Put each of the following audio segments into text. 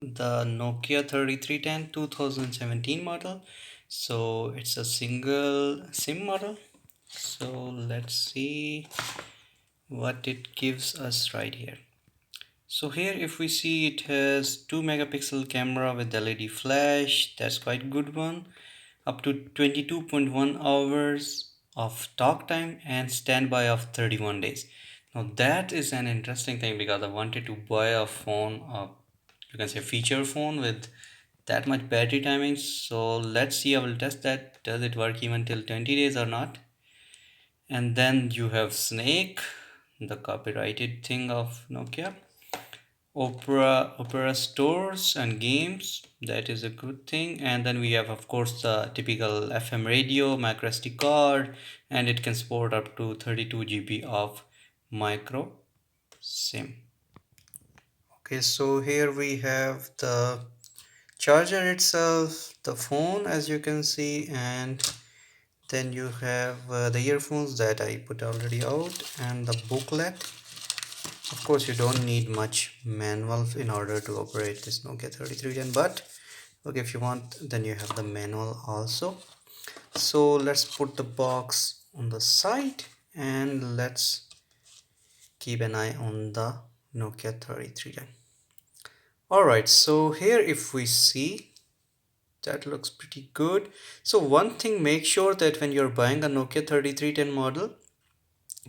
the Nokia 3310 2017 model. So it's a single SIM model. So let's see what it gives us right here. So here if we see, it has 2 megapixel camera with LED flash. That's quite good one. Up to 22.1 hours of talk time and standby of 31 days. Now that is an interesting thing because I wanted to buy a phone, you can say feature phone with that much battery timing. So let's see, I will test that. Does it work even till 20 days or not? And then you have Snake, the copyrighted thing of Nokia. Opera stores and games, that is a good thing. And then we have of course the typical FM radio, micro SD card, and it can support up to 32 GB of micro SIM. Okay, so here we have the charger itself, the phone as you can see, and then you have the earphones that I put already out, and the booklet. Of course you don't need much manual in order to operate this Nokia 3310, but okay, if you want then you have the manual also. So let's put the box on the side and let's keep an eye on the Nokia 3310. Alright, so here if we see, that looks pretty good. So one thing, make sure that when you're buying a Nokia 3310 model,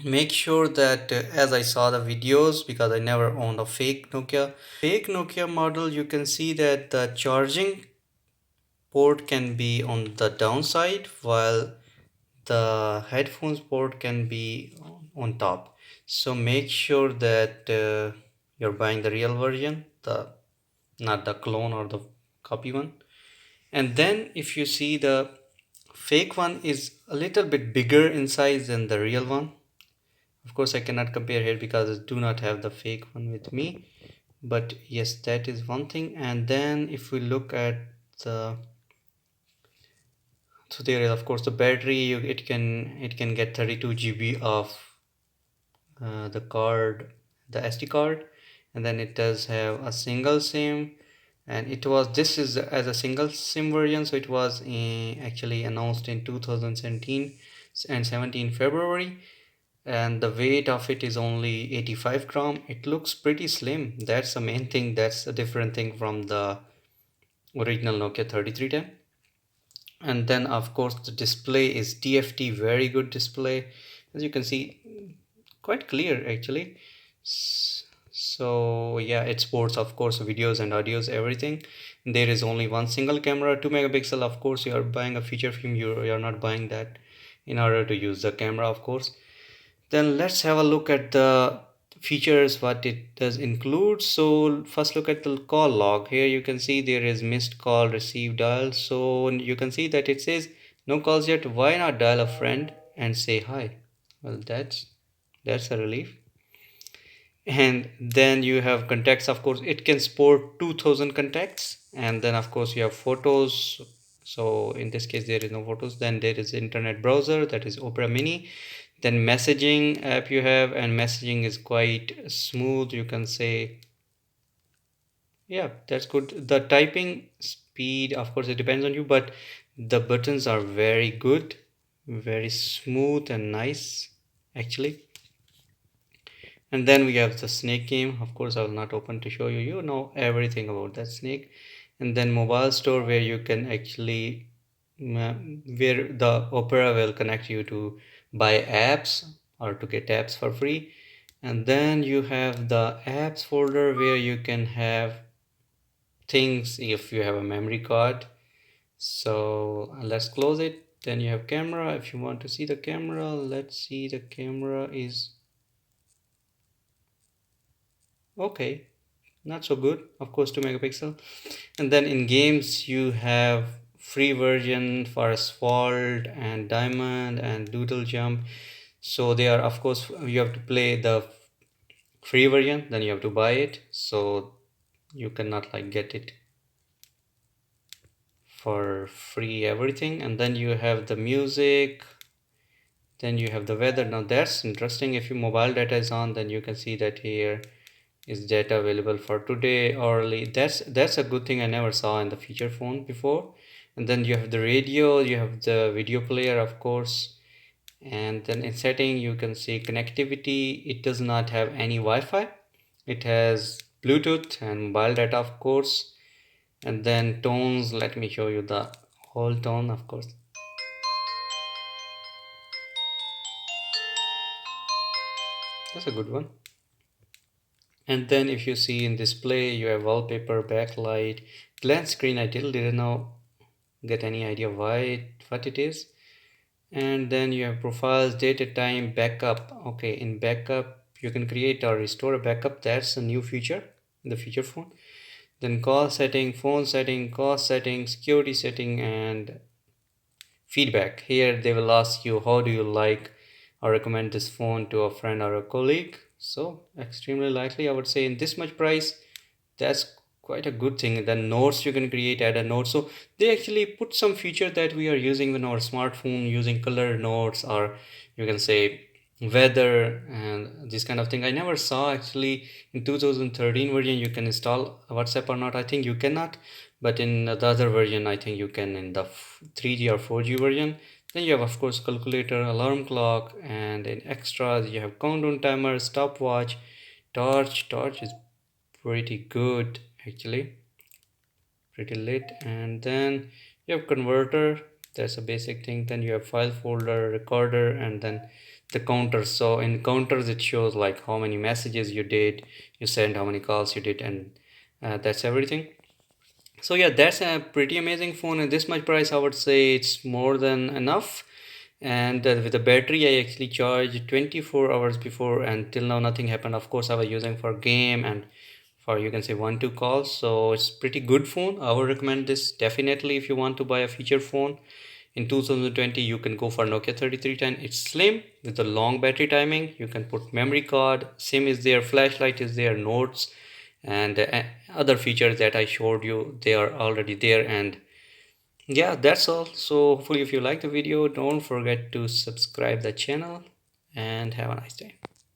make sure that as I saw the videos, because I never owned a fake Nokia model, you can see that the charging port can be on the downside while the headphones port can be on top. So make sure that you're buying the real version, the not the clone or the copy one. And then if you see, the fake one is a little bit bigger in size than the real one. Of course I cannot compare here because I do not have the fake one with me, but yes, that is one thing. And then if we look at the, so there is of course the battery, it can get 32 GB of the card, the SD card. And then it does have a single SIM, and this is as a single SIM version. So it was actually announced in 2017 and 17 February, and the weight of it is only 85 gram. It looks pretty slim. That's the main thing. That's a different thing from the original Nokia 3310. And then of course the display is TFT, very good display, as you can see, quite clear actually. So yeah, it supports of course videos and audios, everything. There is only one single camera, 2 megapixel. Of course you are buying a feature film, you're not buying that in order to use the camera, of course. Then let's have a look at the features, what it does include. So first look at the call log. Here you can see there is missed call, received, dial. So you can see that it says no calls yet. Why not dial a friend and say hi? Well, that's a relief. And then you have contacts. Of course it can support 2000 contacts. And then of course you have photos. So in this case there is no photos. Then there is internet browser, that is Opera Mini. Then messaging app you have, and messaging is quite smooth, you can say. Yeah, that's good. The typing speed, of course it depends on you, but the buttons are very good, very smooth and nice actually. And then we have the snake game. Of course I will not open to show you, you know everything about that snake. And then mobile store, where you can actually where the Opera will connect you to buy apps or to get apps for free. And then you have the apps folder, where you can have things if you have a memory card. So let's close it. Then you have camera. If you want to see the camera, let's see, the camera is okay, not so good, of course, 2 megapixel. And then in games you have free version for asphalt and diamond and doodle jump. So they are, of course, you have to play the free version, then you have to buy it. So you cannot like get it for free everything. And then you have the music, then you have the weather. Now that's interesting. If your mobile data is on, then you can see that here Is data available for today hourly? That's a good thing I never saw in the feature phone before. And then you have the radio, you have the video player, of course. And then in setting you can see connectivity. It does not have any Wi-Fi. It has Bluetooth and mobile data, of course. And then tones, let me show you the whole tone, of course. That's a good one. And then if you see in display, you have wallpaper, backlight, glance screen. I still didn't know, get any idea why what it is. And then you have profiles, date and time, backup. Okay, in backup you can create or restore a backup. That's a new feature in the feature phone. Then call setting, phone setting, cost setting, security setting, and feedback. Here they will ask you how do you like or recommend this phone to a friend or a colleague. So extremely likely I would say in this much price, that's quite a good thing. Then notes you can create, add a note. So they actually put some feature that we are using in our smartphone, using color notes, or you can say weather and this kind of thing. I never saw actually in 2013 version you can install WhatsApp or not. I think you cannot, but in the other version I think you can, in the 3G or 4G version. Then you have of course calculator, alarm clock, and in extras you have countdown timer, stopwatch, torch is pretty good actually, pretty lit. And then you have converter, that's a basic thing. Then you have file folder, recorder, and then the counters. So in counters it shows like how many messages you did, you sent, how many calls you did, and that's everything. So yeah, that's a pretty amazing phone. At this much price I would say it's more than enough. And with the battery I actually charged 24 hours before, and till now nothing happened. Of course I was using for game and for, you can say, 1 2 calls. So it's pretty good phone. I would recommend this definitely. If you want to buy a feature phone in 2020, you can go for Nokia 3310. It's slim with a long battery timing. You can put memory card, SIM is there, flashlight is there, notes, and other features that I showed you, they are already there. And yeah, that's all. So hopefully if you like the video, don't forget to subscribe the channel, and have a nice day.